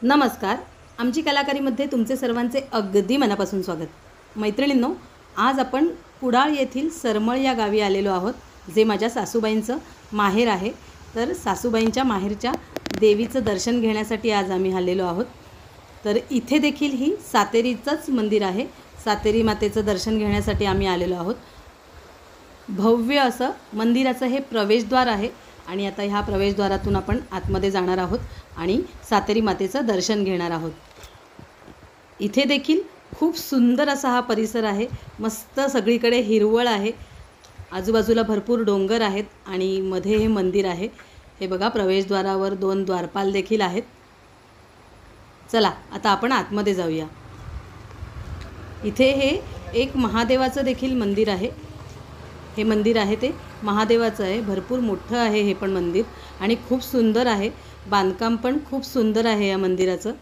नमस्कार. आमची कलाकारीमध्ये तुमचे सर्वांचे अगदी मनापासून स्वागत. मैत्रिणींनो, आज आपण कुडाळ येथील सरमळ या गावी आलेलो आहोत, जे माझ्या सासूबाईंचं माहेर आहे. तर सासूबाईंच्या माहेरच्या देवीचं दर्शन घेण्यासाठी आज आम्ही आलेलो आहोत. तर इथे देखील ही सातेरीचंच मंदिर आहे. सातेरी मातेचं दर्शन घेण्यासाठी आम्ही आलेलो आहोत. भव्य असं मंदिराचं हे प्रवेशद्वार आहे आणि आता ह्या प्रवेशद्वारातून आपण आतमध्ये जाणार आहोत आणि सातेरी मातेचं दर्शन घेणार आहोत. इथे देखील खूप सुंदर असा हा परिसर आहे. मस्त सगळीकडे हिरवळ आहे, आजूबाजूला भरपूर डोंगर आहेत आणि मध्ये हे मंदिर आहे. हे बघा, प्रवेशद्वारावर 2 द्वारपाल देखील आहेत. चला आता आपण आतमध्ये जाऊया. इथे हे एक महादेवाचं देखील मंदिर आहे. हे मंदिर आहे ते महादेवाचं आहे. भरपूर मोठं आहे हे पण मंदिर आणि खूप सुंदर आहे. बांधकाम पण खूप सुंदर आहे या मंदिराचं.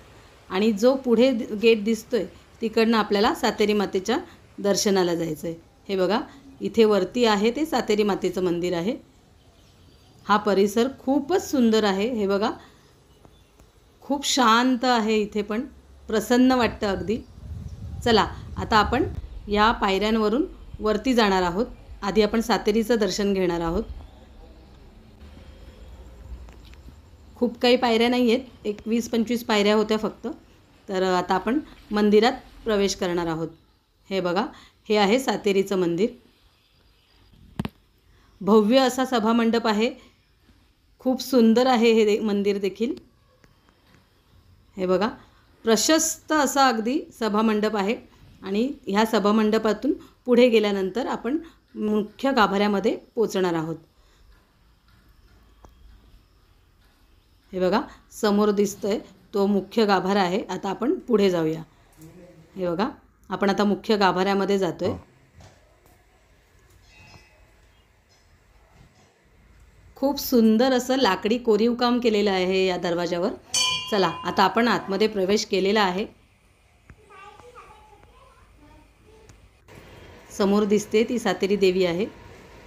आणि जो पुढे गेट दिसतोय तिकडनं आपल्याला सातेरी मातेच्या दर्शनाला जायचं आहे. हे बघा, इथे वरती आहे ते सातेरी मातेचं मंदिर आहे. हा परिसर खूपच सुंदर आहे. हे बघा, खूप शांत आहे. इथे पण प्रसन्न वाटतं अगदी. चला आता आपण या पायऱ्यांवरून वरती जाणार आहोत. आधी आपण सातेरीचं दर्शन घेणार आहोत. खूप काही पायऱ्या नाही आहेत, एक 20-25 पायऱ्या होत्या फक्त. तर आता आपण मंदिरात प्रवेश करणार आहोत. हे बघा, हे आहे सातेरीचं मंदिर. भव्य असा सभामंडप आहे. खूप सुंदर आहे हे मंदिर देखील. हे बघा, प्रशस्त असा अगदी सभामंडप आहे आणि ह्या सभामंडपातून पुढे गेल्यानंतर आपण मुख्य गाभाऱ्यामध्ये पोचणार आहोत. हे बघा, समोर दिसतोय तो मुख्य गाभारा आहे. आता आपण पुढे जाऊया. हे बघा, आपण आता मुख्य गाभाऱ्यामध्ये जातोय. खूप सुंदर असं लाकडी कोरीव काम केलेलं आहे या दरवाजावर. चला आता आपण आतमध्ये प्रवेश केलेला आहे. समोर दिसते ती सातेरी देवी आहे.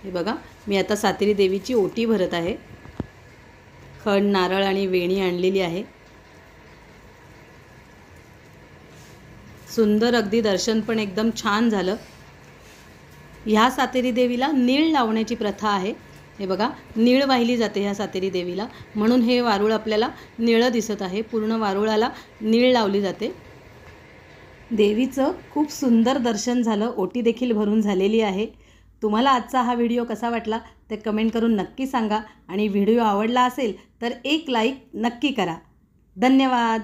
हे बघा, मी आता सातेरी देवीची ओटी भरत आहे. खण, नारळ आणि वेणी आणलेली आहे. सुंदर अगदी दर्शन पण एकदम छान झालं. ह्या सातेरी देवीला नीळ लावण्याची प्रथा आहे. हे बघा, नीळ वाहिली जाते ह्या सातेरी देवीला, म्हणून हे वारूळ आपल्याला निळं दिसत आहे. पूर्ण वारुळाला नीळ लावली जाते. देवीचं खूप सुंदर दर्शन झालं. ओटी देखील भरून झालेली आहे. तुम्हाला आजचा हा व्हिडिओ कसा वाटला ते कमेंट करून नक्की सांगा आणि व्हिडिओ आवडला असेल तर एक लाईक नक्की करा. धन्यवाद.